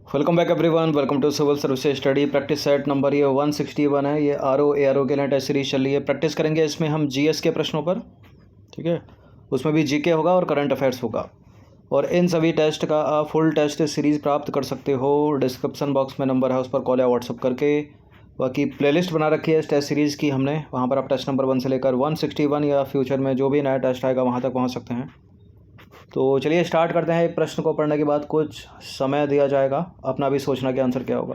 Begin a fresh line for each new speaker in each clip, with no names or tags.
Welcome back everyone, welcome to civil services study practice set number ये 161 है। ये R O के लिए टेस्ट सीरीज चल रही है। प्रैक्टिस करेंगे इसमें हम जीएस के प्रश्नों पर, ठीक है। उसमें भी जीके होगा और करंट अफेयर्स होगा। और इन सभी टेस्ट का आप फुल टेस्ट सीरीज़ प्राप्त कर सकते हो। डिस्क्रिप्शन बॉक्स में नंबर है, उस पर कॉल या व्हाट्सअप करके। बाकी प्लेलिस्ट बना रखी है इस टेस्ट सीरीज़ की हमने, वहाँ पर आप टेस्ट नंबर 1 से लेकर 161 या फ्यूचर में जो भी नया टेस्ट आएगा वहाँ तक पहुँच सकते हैं। तो चलिए स्टार्ट करते हैं। एक प्रश्न को पढ़ने के बाद कुछ समय दिया जाएगा, अपना भी सोचना कि आंसर क्या होगा।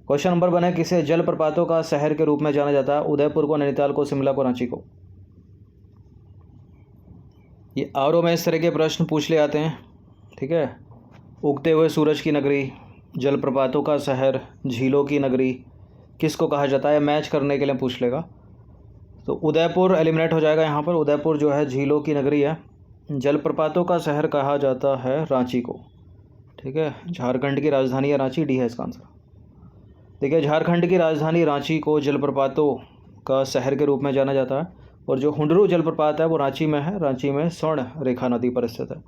क्वेश्चन नंबर 1 है, किसे जलप्रपातों का शहर के रूप में जाना जाता है? उदयपुर को, नैनीताल को, शिमला को, रांची को। ये आरओ में इस तरह के प्रश्न पूछ ले आते हैं, ठीक है। उगते हुए सूरज की नगरी, जलप्रपातों का शहर, झीलों की नगरी, किसको कहा जाता है? मैच करने के लिए पूछ लेगा। तो उदयपुर एलिमिनेट हो जाएगा यहाँ पर। उदयपुर जो है झीलों की नगरी है। जलप्रपातों का शहर कहा जाता है रांची को, ठीक है। झारखंड की राजधानी है रांची, डी है इसका आंसर। देखिए, झारखंड की राजधानी रांची को जलप्रपातों का शहर के रूप में जाना जाता है। और जो हुंडरू जलप्रपात है वो रांची में है। रांची में स्वर्ण रेखा नदी पर स्थित है।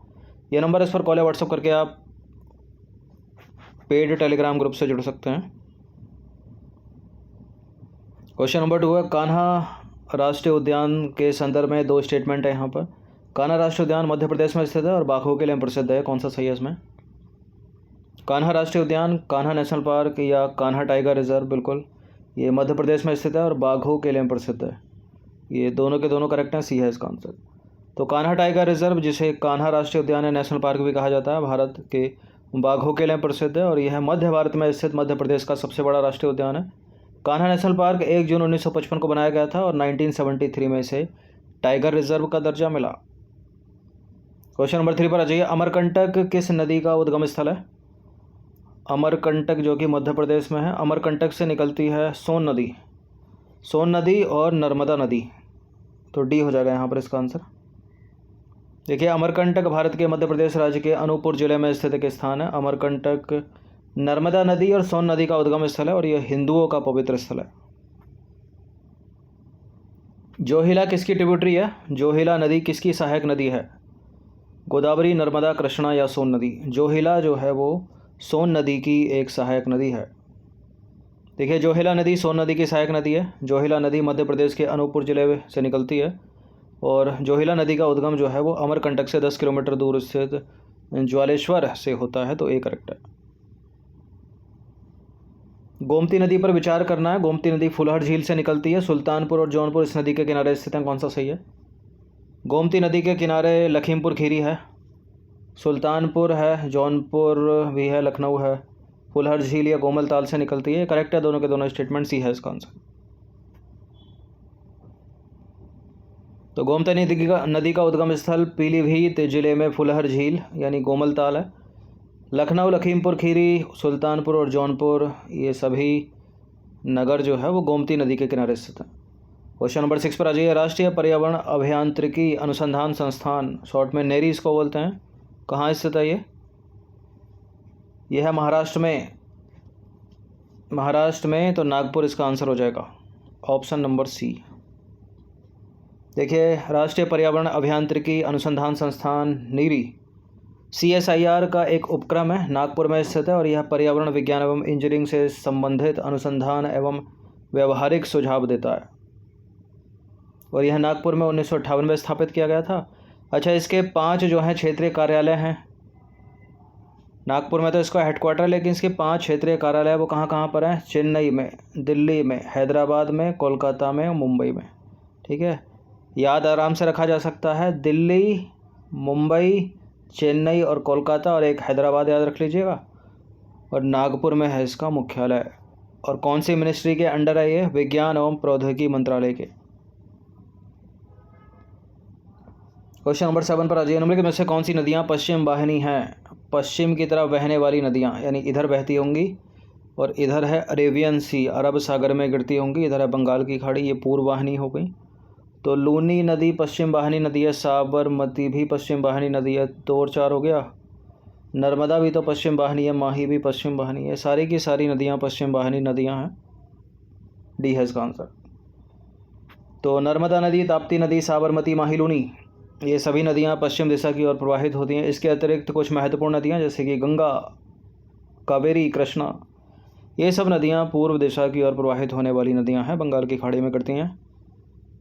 ये नंबर, इस पर कॉल या व्हाट्सअप करके आप पेड टेलीग्राम ग्रुप से जुड़ सकते हैं। क्वेश्चन नंबर 2 है, कान्हा राष्ट्रीय उद्यान के संदर्भ में 2 स्टेटमेंट है यहाँ पर। कान्हा राष्ट्रीय उद्यान मध्य प्रदेश में स्थित है और बाघों के लिए प्रसिद्ध है। कौन सा सही है इसमें? कान्हा राष्ट्रीय उद्यान, कान्हा नेशनल पार्क या कान्हा टाइगर रिजर्व? बिल्कुल, ये मध्य प्रदेश में स्थित है और बाघों के लिए प्रसिद्ध है। ये दोनों के दोनों करेक्ट हैं, सी है इसका आंसर। तो कान्हा टाइगर रिजर्व, जिसे कान्हा राष्ट्रीय उद्यान या नेशनल पार्क भी कहा जाता है, भारत के बाघों के लिए प्रसिद्ध है और यह मध्य भारत में स्थित मध्य प्रदेश का सबसे बड़ा राष्ट्रीय उद्यान है। कान्हा नेशनल पार्क 1 जून 1955 को बनाया गया था और 1973 में इसे टाइगर रिजर्व का दर्जा मिला। क्वेश्चन नंबर 3 पर आ जाइए। अमरकंटक किस नदी का उद्गम स्थल है? अमरकंटक जो कि मध्य प्रदेश में है। अमरकंटक से निकलती है सोन नदी, सोन नदी और नर्मदा नदी। तो डी हो जाएगा यहाँ पर इसका आंसर। देखिए, अमरकंटक भारत के मध्य प्रदेश राज्य के अनूपपुर जिले में स्थित एक स्थान है। अमरकंटक नर्मदा नदी और सोन नदी का उद्गम स्थल है और यह हिंदुओं का पवित्र स्थल है। जोहिला किसकी ट्रिब्यूटरी है? जोहिला नदी किसकी सहायक नदी है? गोदावरी, नर्मदा, कृष्णा या सोन नदी? जोहिला जो है वो सोन नदी की एक सहायक नदी है। देखिए, जोहिला नदी सोन नदी की सहायक नदी है। जोहिला नदी मध्य प्रदेश के अनूपपुर जिले से निकलती है और जोहिला नदी का उद्गम जो है वो अमरकंटक से 10 किलोमीटर दूर स्थित ज्वालेश्वर से होता है। तो ए करेक्ट है। गोमती नदी पर विचार करना है। गोमती नदी फुलहर झील से निकलती है। सुल्तानपुर और जौनपुर इस नदी के किनारे स्थित हैं। कौन सा सही है? गोमती नदी के किनारे लखीमपुर खीरी है, सुल्तानपुर है, जौनपुर भी है, लखनऊ है। फुलहर झील या गोमल ताल से निकलती है। करेक्ट है दोनों के दोनों स्टेटमेंट, सी है इसका आंसर। तो गोमती नदी का उद्गम स्थल पीलीभीत जिले में फुलहर झील यानी गोमल ताल है। लखनऊ, लखीमपुर खीरी, सुल्तानपुर और जौनपुर ये सभी नगर जो है वो गोमती नदी के किनारे स्थित हैं। क्वेश्चन नंबर 6 पर आ जाइए। राष्ट्रीय पर्यावरण अभियांत्रिकी अनुसंधान संस्थान, शॉर्ट में नेरी इसको बोलते हैं, कहाँ स्थित है ये? यह है महाराष्ट्र में। महाराष्ट्र में तो नागपुर इसका आंसर हो जाएगा, ऑप्शन नंबर सी। देखिए, राष्ट्रीय पर्यावरण अभियांत्रिकी अनुसंधान संस्थान नीरी CSIR का एक उपक्रम है, नागपुर में स्थित है और यह पर्यावरण विज्ञान एवं इंजीनियरिंग से संबंधित अनुसंधान एवं व्यवहारिक सुझाव देता है और यह नागपुर में 1958 में स्थापित किया गया था। अच्छा, इसके 5 जो हैं क्षेत्रीय कार्यालय हैं। नागपुर में तो इसका हेडक्वार्टर है, लेकिन इसके 5 क्षेत्रीय कार्यालय वो कहाँ कहाँ पर हैं? चेन्नई में, दिल्ली में, हैदराबाद में, कोलकाता में और मुंबई में, ठीक है। याद आराम से रखा जा सकता है, दिल्ली, मुंबई, चेन्नई और कोलकाता, और एक हैदराबाद याद रख लीजिएगा। और नागपुर में है इसका मुख्यालय। और कौन सी मिनिस्ट्री के अंडर है ये? विज्ञान एवं प्रौद्योगिकी मंत्रालय के। क्वेश्चन नंबर 7 पर आ जाइए। निम्नलिखित में से कौन सी नदियाँ पश्चिम वाहिनी हैं? पश्चिम की तरफ बहने वाली नदियाँ, यानी इधर बहती होंगी और इधर है अरेबियन सी, अरब सागर में गिरती होंगी। इधर है बंगाल की खाड़ी, ये पूर्व वाहिनी हो गई। तो लूनी नदी पश्चिम वाहिनी नदी है, साबरमती भी पश्चिम वाहिनी नदी है, 2 और 4 हो गया। नर्मदा भी तो पश्चिम वाहिनी है, माही भी पश्चिम वाहिनी है। सारी की सारी नदियाँ पश्चिम वाहिनी नदियाँ हैं, डी है इसका आंसर। तो नर्मदा नदी, ताप्ती नदी, साबरमती, माही, लूनी ये सभी नदियाँ पश्चिम दिशा की ओर प्रवाहित होती हैं। इसके अतिरिक्त कुछ महत्वपूर्ण नदियाँ जैसे कि गंगा, कावेरी, कृष्णा, ये सब नदियाँ पूर्व दिशा की ओर प्रवाहित होने वाली नदियाँ हैं, बंगाल की खाड़ी में करती हैं।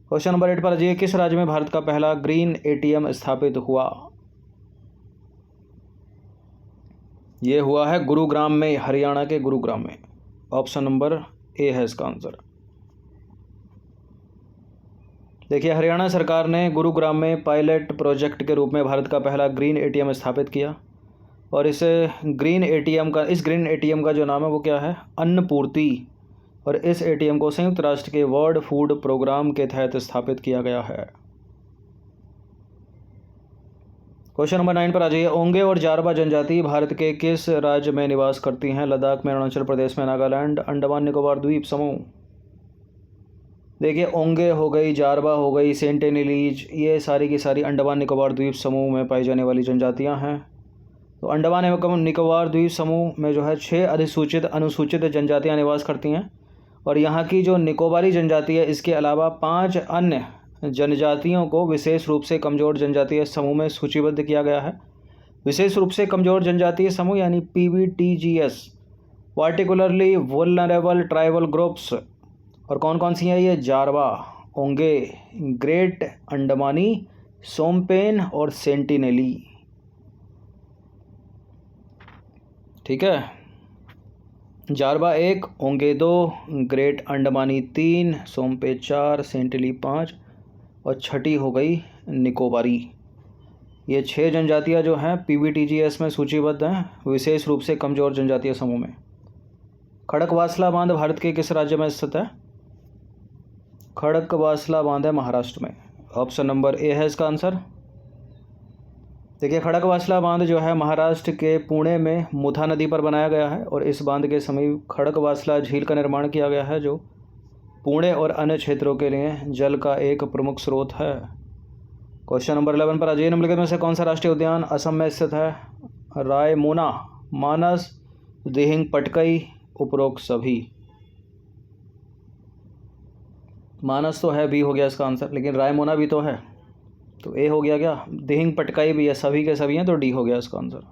क्वेश्चन नंबर 8 पर अजय, किस राज्य में भारत का पहला ग्रीन एटीएम स्थापित हुआ? ये हुआ है गुरुग्राम में, हरियाणा के गुरुग्राम में। ऑप्शन नंबर ए है इसका आंसर। देखिए, हरियाणा सरकार ने गुरुग्राम में पायलट प्रोजेक्ट के रूप में भारत का पहला ग्रीन एटीएम स्थापित किया और इस ग्रीन एटीएम का जो नाम है वो क्या है? अन्नपूर्ति। और इस एटीएम को संयुक्त राष्ट्र के वर्ल्ड फूड प्रोग्राम के तहत स्थापित किया गया है। क्वेश्चन नंबर 9 पर आ जाइए। ओंगे और जारवा जनजाति भारत के किस राज्य में निवास करती हैं? लद्दाख में, अरुणाचल प्रदेश में, नागालैंड, अंडमान निकोबार द्वीप समूह। देखिए, ओंगे हो गई, जारवा हो गई, सेंटिनलीज, ये सारी की सारी अंडमान निकोबार द्वीप समूह में पाई जाने वाली जनजातियां हैं। तो अंडमान निकोबार द्वीप समूह में जो है 6 अनुसूचित जनजातियां निवास करती हैं और यहाँ की जो निकोबारी जनजाति है इसके अलावा 5 अन्य जनजातियों को विशेष रूप से कमज़ोर जनजातीय समूह में सूचीबद्ध किया गया है। विशेष रूप से कमज़ोर जनजातीय समूह यानी PVTGS, particularly vulnerable tribal groups. और कौन कौन सी हैं ये? जारवा, ओंगे, ग्रेट अंडमानी, सोमपेन और सेंटिनेली। ठीक है, जारवा 1, ओंगे 2, ग्रेट अंडमानी 3, सोमपे 4, सेंटिली 5 और छठी हो गई निकोबारी। ये 6 जनजातियाँ जो हैं PVTGS में सूचीबद्ध हैं, विशेष रूप से कमज़ोर जनजातीय समूह में। खड़कवासला बांध भारत के किस राज्य में स्थित है? खड़कवासला बांध है महाराष्ट्र में। ऑप्शन नंबर ए है इसका आंसर। देखिए, खड़कवासला बांध जो है महाराष्ट्र के पुणे में मुथा नदी पर बनाया गया है और इस बांध के समीप खड़कवासला झील का निर्माण किया गया है जो पुणे और अन्य क्षेत्रों के लिए जल का एक प्रमुख स्रोत है। क्वेश्चन नंबर 11 पर अजय निम्नलिखित में से कौन सा राष्ट्रीय उद्यान असम में स्थित है? रायमोना, मानस, दिहिंग पटकई, उपरोक्त सभी। मानस तो है, बी हो गया इसका आंसर, लेकिन रायमोना भी तो है, तो ए हो गया क्या? दिहिंग पटकाई भी है, सभी के सभी हैं, तो डी हो गया इसका आंसर।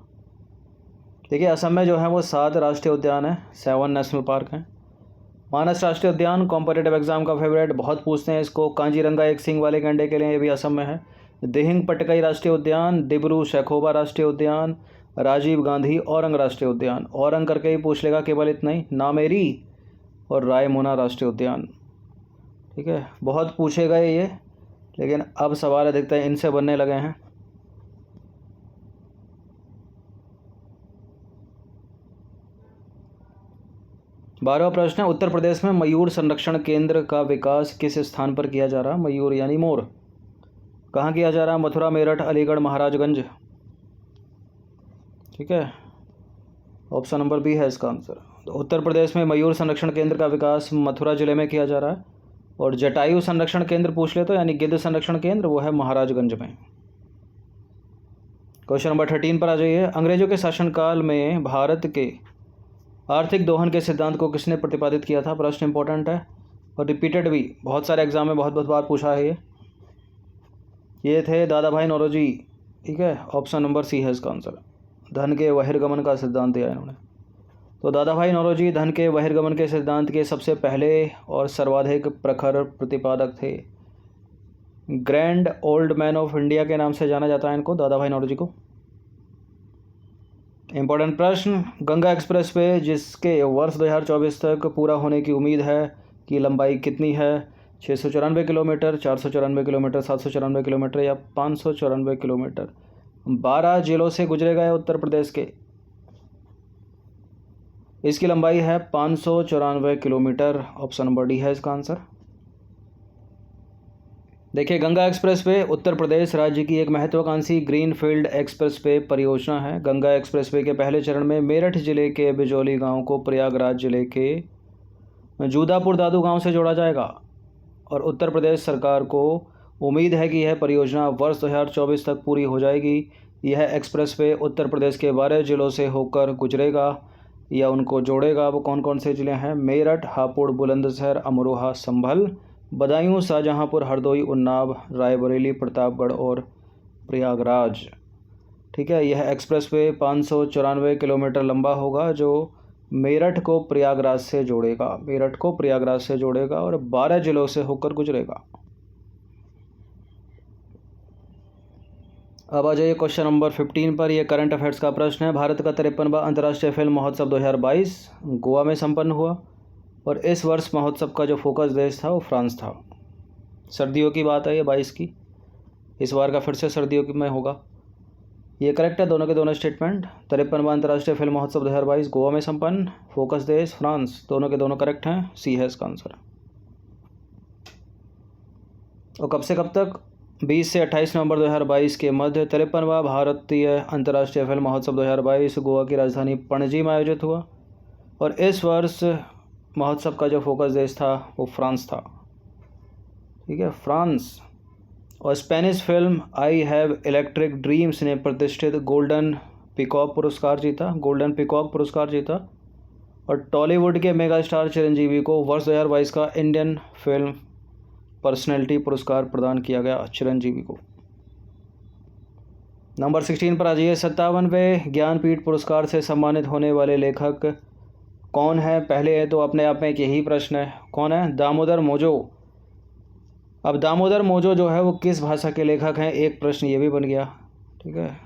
देखिए, असम में जो है वो 7 राष्ट्रीय उद्यान हैं, 7 नेशनल पार्क हैं। मानस राष्ट्रीय उद्यान कॉम्पिटिटिव एग्जाम का फेवरेट, बहुत पूछते हैं इसको। कांजीरंगा एक सींग वाले गैंडे के लिए, ये भी असम में है। दिहिंग पटकाई राष्ट्रीय उद्यान, डिब्रू सैखोवा राष्ट्रीय उद्यान, राजीव गांधी औरंग राष्ट्रीय उद्यान। औरंग करके ही पूछ लेगा, केवल इतना ही। नामेरी और रायमोना राष्ट्रीय उद्यान। ठीक है, बहुत पूछे गए ये, लेकिन अब सवाल अधिकतर इनसे बनने लगे हैं। बारहवां प्रश्न है, उत्तर प्रदेश में मयूर संरक्षण केंद्र का विकास किस स्थान पर किया जा रहा है? मयूर यानी मोर, कहाँ किया जा रहा है? मथुरा, मेरठ, अलीगढ़, महाराजगंज। ठीक है, ऑप्शन नंबर बी है इसका आंसर। तो उत्तर प्रदेश में मयूर संरक्षण केंद्र का विकास मथुरा जिले में किया जा रहा है और जटायु संरक्षण केंद्र पूछ ले तो यानी गिद्ध संरक्षण केंद्र, वो है महाराजगंज में। क्वेश्चन नंबर 13 पर आ जाइए। अंग्रेजों के शासनकाल में भारत के आर्थिक दोहन के सिद्धांत को किसने प्रतिपादित किया था? प्रश्न इंपॉर्टेंट है और रिपीटेड भी, बहुत सारे एग्जाम में बहुत बार पूछा है ये थे दादा भाई नौरोजी। ठीक है, ऑप्शन नंबर सी है इसका आंसर। धन के बहिर्गमन का सिद्धांत दिया इन्होंने। तो दादा भाई नौरोजी धन के बहिर्गमन के सिद्धांत के सबसे पहले और सर्वाधिक प्रखर प्रतिपादक थे। Grand old man of India के नाम से जाना जाता है इनको, दादा भाई नौरोजी को। इंपॉर्टेंट प्रश्न, गंगा एक्सप्रेस वे जिसके वर्ष 2024 तक पूरा होने की उम्मीद है की लंबाई कितनी है? 694 किलोमीटर, 494 किलोमीटर, 794 किलोमीटर या 594 किलोमीटर। 12 जिलों से गुजरेगा है उत्तर प्रदेश के। इसकी लंबाई है 594 किलोमीटर। ऑप्शन नंबर डी है इसका आंसर। देखिए, गंगा एक्सप्रेस वे उत्तर प्रदेश राज्य की एक महत्वाकांक्षी ग्रीनफील्ड एक्सप्रेस वे परियोजना है। गंगा एक्सप्रेस वे के पहले चरण में मेरठ जिले के बिजौली गांव को प्रयागराज जिले के जूदापुर दादू गांव से जोड़ा जाएगा और उत्तर प्रदेश सरकार को उम्मीद है कि यह परियोजना वर्ष 2024 तक पूरी हो जाएगी। यह एक्सप्रेस वे उत्तर प्रदेश के 12 जिलों से होकर गुजरेगा या उनको जोड़ेगा। वो कौन कौन से ज़िले हैं? मेरठ, हापुड़, बुलंदशहर, अमरोहा, संभल, बदायूं, शाहजहांपुर, हरदोई, उन्नाव, रायबरेली, प्रतापगढ़ और प्रयागराज। ठीक है, यह एक्सप्रेसवे 594 किलोमीटर लंबा होगा जो मेरठ को प्रयागराज से जोड़ेगा, मेरठ को प्रयागराज से जोड़ेगा और 12 जिलों से होकर गुजरेगा। अब आ जाइए क्वेश्चन नंबर 15 पर। यह करंट अफेयर्स का प्रश्न है। भारत का 53वां अंतर्राष्ट्रीय फिल्म महोत्सव 2022 गोवा में संपन्न हुआ और इस वर्ष महोत्सव का जो फोकस देश था वो फ्रांस था। सर्दियों की बात है ये 22 की, इस बार का फिर से सर्दियों में होगा। ये करेक्ट है दोनों के दोनों स्टेटमेंट। 53वां अंतर्राष्ट्रीय फिल्म महोत्सव 2022 गोवा में संपन्न, फोकस देश फ्रांस, दोनों के दोनों करेक्ट हैं। सी है इसका आंसर। और कब से कब तक? 20 से 28 नवंबर 2022 के मध्य 53वां भारतीय अंतर्राष्ट्रीय फिल्म महोत्सव 2022 गोवा की राजधानी पणजी में आयोजित हुआ और इस वर्ष महोत्सव का जो फोकस देश था वो फ्रांस था। ठीक है, फ्रांस। और Spanish film I have electric dreams ने प्रतिष्ठित गोल्डन पीकॉक पुरस्कार जीता, गोल्डन पीकॉक पुरस्कार जीता। और टॉलीवुड के मेगा स्टार चिरंजीवी को वर्ष 2022 का इंडियन फिल्म पर्सनैलिटी पुरस्कार प्रदान किया गया, चिरंजीवी को। नंबर 16 पर आ जाइए। 57वें ज्ञानपीठ पुरस्कार से सम्मानित होने वाले लेखक कौन है? पहले है तो अपने आप में एक यही प्रश्न है, कौन है? दामोदर मोजो। अब दामोदर मोजो जो है वो किस भाषा के लेखक हैं? एक प्रश्न ये भी बन गया। ठीक है,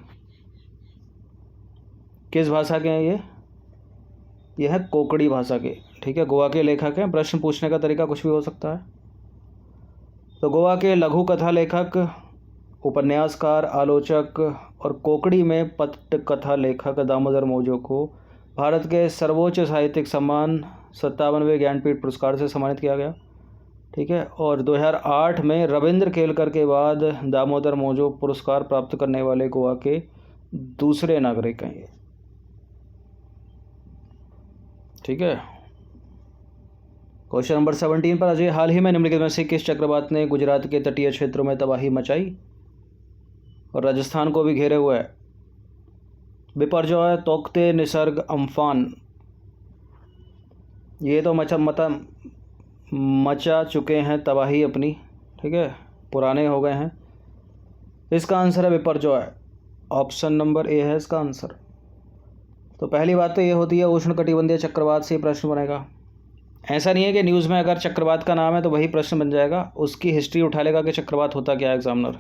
किस भाषा के हैं ये है कोंकणी भाषा के। ठीक है, गोवा के लेखक हैं। प्रश्न पूछने का तरीका कुछ भी हो सकता है। तो गोवा के लघु कथा लेखक, उपन्यासकार, आलोचक और कोंकणी में पटकथा लेखक दामोदर मोजो को भारत के सर्वोच्च साहित्यिक सम्मान 57वें ज्ञानपीठ पुरस्कार से सम्मानित किया गया। ठीक है, और 2008 में रविंद्र केलकर के बाद दामोदर मोजो पुरस्कार प्राप्त करने वाले गोवा के दूसरे नागरिक हैं ये। ठीक है, क्वेश्चन नंबर 17 पर आ जाइए। हाल ही में निम्नलिखित में से किस चक्रवात ने गुजरात के तटीय क्षेत्रों में तबाही मचाई और राजस्थान को भी घेरे हुआ है? Biparjoy, Tauktae, Nisarga, Amphan. ये तो मचा चुके हैं तबाही अपनी। ठीक है, पुराने हो गए हैं। इसका आंसर है बिपरजॉय, ऑप्शन नंबर ए है इसका आंसर। तो पहली बात तो ये होती है उष्णकटिबंधीय चक्रवात से प्रश्न बनेगा। ऐसा नहीं है कि न्यूज़ में अगर चक्रवात का नाम है तो वही प्रश्न बन जाएगा, उसकी हिस्ट्री उठा लेगा कि चक्रवात होता क्या है एग्जामिनर।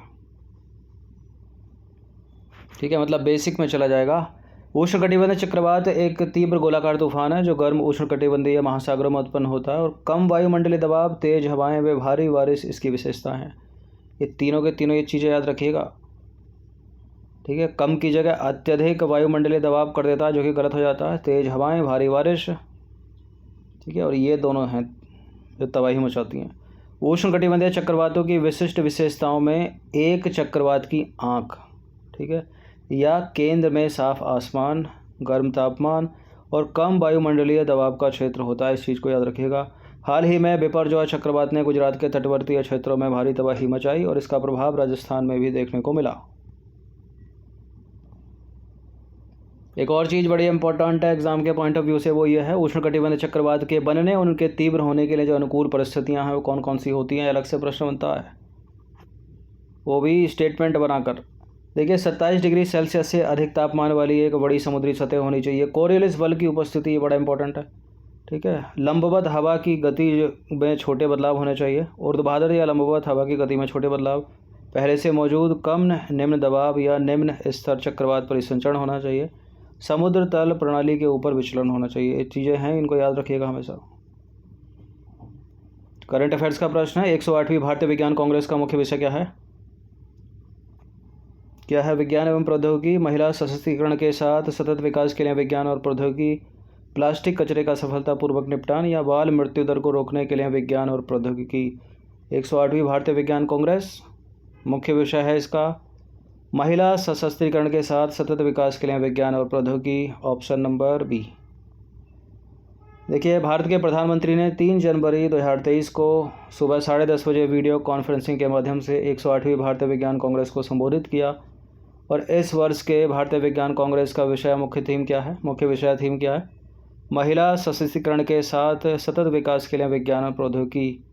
ठीक है, मतलब बेसिक में चला जाएगा। उष्णकटिबंधीय चक्रवात एक तीव्र गोलाकार तूफान है जो गर्म उष्णकटिबंधीय महासागरों में उत्पन्न होता है और कम वायुमंडलीय दबाव, तेज हवाएं व भारी बारिश इसकी विशेषता है। ये तीनों के तीनों ये चीज़ें याद रखिएगा। ठीक है, कम की जगह अत्यधिक वायुमंडलीय दबाव कर देता है जो कि गलत हो जाता है, तेज हवाएं, भारी बारिश। ठीक है, और ये दोनों हैं जो तबाही मचाती हैं। उष्णकटिबंधीय चक्रवातों की विशिष्ट विशेषताओं में एक चक्रवात की आँख, ठीक है, या केंद्र में साफ आसमान, गर्म तापमान और कम वायुमंडलीय दबाव का क्षेत्र होता है। इस चीज़ को याद रखिएगा। हाल ही में बिपरजॉय चक्रवात ने गुजरात के तटवर्तीय क्षेत्रों में भारी तबाही मचाई और इसका प्रभाव राजस्थान में भी देखने को मिला। एक और चीज़ बड़ी इंपॉर्टेंट है एग्जाम के पॉइंट ऑफ व्यू से, वो ये है उष्णकटिबंधीय चक्रवात के बनने और उनके तीव्र होने के लिए जो अनुकूल परिस्थितियां हैं वो कौन कौन सी होती हैं, अलग से प्रश्न बनता है, वो भी स्टेटमेंट बनाकर। देखिए 27 डिग्री सेल्सियस से अधिक तापमान वाली एक बड़ी समुद्री सतह होनी चाहिए। कोरियोलिस बल की उपस्थिति बड़ा इंपॉर्टेंट है। ठीक है, लंबवत हवा की गति में छोटे बदलाव होने चाहिए। ऊर्ध्वाधर या लंबवत हवा की गति में छोटे बदलाव, पहले से मौजूद कम निम्न दबाव या निम्न स्तर चक्रवात परिसंचरण होना चाहिए, समुद्र तल प्रणाली के ऊपर विचलन होना चाहिए। ये चीज़ें हैं, इनको याद रखिएगा हमेशा। करंट अफेयर्स का प्रश्न है। 108वीं भारतीय विज्ञान कांग्रेस का मुख्य विषय क्या है? क्या है? विज्ञान एवं प्रौद्योगिकी, महिला सशक्तिकरण के साथ सतत विकास के लिए विज्ञान और प्रौद्योगिकी, प्लास्टिक कचरे का सफलतापूर्वक निपटान या बाल मृत्यु दर को रोकने के लिए विज्ञान और प्रौद्योगिकी। 108वीं भारतीय विज्ञान कांग्रेस मुख्य विषय है इसका महिला सशक्तिकरण के साथ सतत विकास के लिए विज्ञान और प्रौद्योगिकी, ऑप्शन नंबर बी। देखिए भारत के प्रधानमंत्री ने 3 जनवरी 2023 को सुबह 10:30 बजे वीडियो कॉन्फ्रेंसिंग के माध्यम से 108वीं भारतीय विज्ञान कांग्रेस को संबोधित किया और इस वर्ष के भारतीय विज्ञान कांग्रेस का विषय मुख्य थीम क्या है? महिला सशक्तिकरण के साथ सतत विकास के लिए विज्ञान और प्रौद्योगिकी।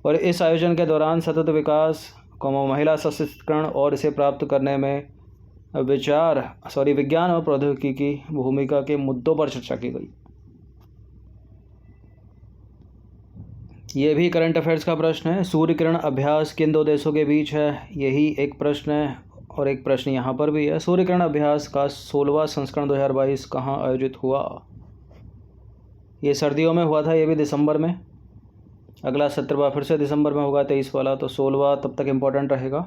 और इस आयोजन के दौरान सतत विकास, महिला सशक्तिकरण और इसे प्राप्त करने में विज्ञान और प्रौद्योगिकी की भूमिका के मुद्दों पर चर्चा की गई। ये भी करंट अफेयर्स का प्रश्न है। सूर्य किरण अभ्यास किन दो देशों के बीच है, यही एक प्रश्न है। और एक प्रश्न यहाँ पर भी है, सूर्य किरण अभ्यास का 16वां संस्करण 2022 कहाँ आयोजित हुआ। ये सर्दियों में हुआ था, ये भी दिसंबर में। अगला 17वां फिर से दिसंबर में होगा, 23 वाला, तो 16वां तब तक इम्पोर्टेंट रहेगा।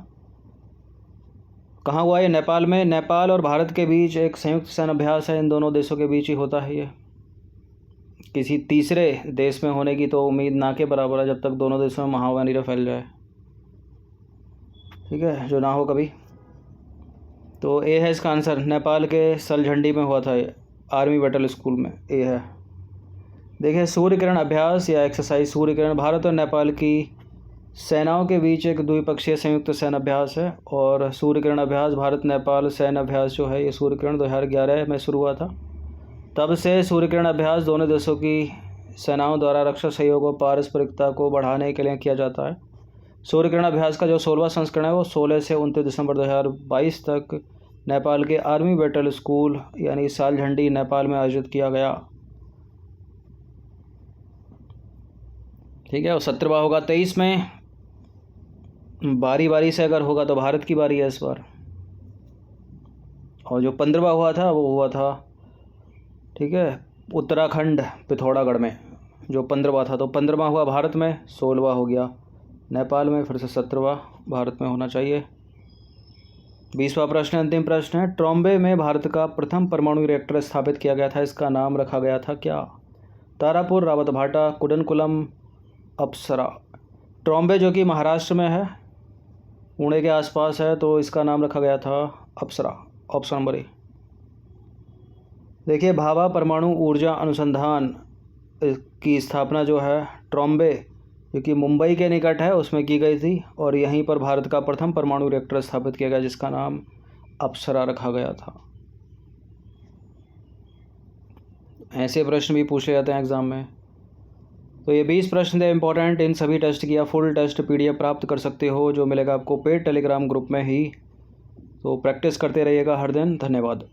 कहाँ हुआ ये? नेपाल में। नेपाल और भारत के बीच एक संयुक्त सैन्य अभ्यास है, इन दोनों देशों के बीच ही होता है ये। किसी तीसरे देश में होने की तो उम्मीद ना के बराबर है, जब तक दोनों देशों में महामारी न फैल जाए, ठीक है, जो ना हो कभी। तो ए है इसका आंसर। नेपाल के सलझंडी में हुआ था ये, आर्मी बैटल स्कूल में, ए है। देखिए, सूर्य किरण अभ्यास या एक्सरसाइज सूर्य किरण भारत और नेपाल की सेनाओं के बीच एक द्विपक्षीय संयुक्त सैन्य अभ्यास है। और सूर्य किरण अभ्यास भारत नेपाल सैन्य अभ्यास जो है, ये सूर्य किरण 2011 में शुरू हुआ था। तब से सूर्य किरण अभ्यास दोनों देशों की सेनाओं द्वारा रक्षा सहयोग और पारस्परिकता को बढ़ाने के लिए किया जाता है। सूर्य किरण अभ्यास का जो 16वां संस्करण है वो 16 से 29 दिसंबर 2022 तक नेपाल के आर्मी बैटल स्कूल यानी सालझंडी नेपाल में आयोजित किया गया, ठीक है। और 17वां होगा 23 में। बारी बारी से अगर होगा तो भारत की बारी है इस बार। और जो 15वां हुआ था वो हुआ था, ठीक है, उत्तराखंड पिथौरागढ़ में जो 15वां था। तो 15वां हुआ भारत में, 16वां हो गया नेपाल में, फिर से 17वां भारत में होना चाहिए। 20वां प्रश्न, अंतिम प्रश्न है। ट्रॉम्बे में भारत का प्रथम परमाणु रिएक्टर स्थापित किया गया था, इसका नाम रखा गया था क्या? तारापुर, रावतभाटा, कुडनकुलम, अप्सरा। ट्रॉम्बे जो कि महाराष्ट्र में है, पुणे के आसपास है, तो इसका नाम रखा गया था अप्सरा, ऑप्शन नंबर ए। देखिए, भाभा परमाणु ऊर्जा अनुसंधान की स्थापना जो है ट्रॉम्बे जो कि मुंबई के निकट है उसमें की गई थी। और यहीं पर भारत का प्रथम परमाणु रिएक्टर स्थापित किया गया जिसका नाम अप्सरा रखा गया था। ऐसे प्रश्न भी पूछे जाते हैं एग्ज़ाम में। तो ये 20 प्रश्न थे इंपॉर्टेंट। इन सभी टेस्ट की आप फुल टेस्ट PDF प्राप्त कर सकते हो, जो मिलेगा आपको पेड टेलीग्राम ग्रुप में ही। तो प्रैक्टिस करते रहिएगा हर दिन। धन्यवाद।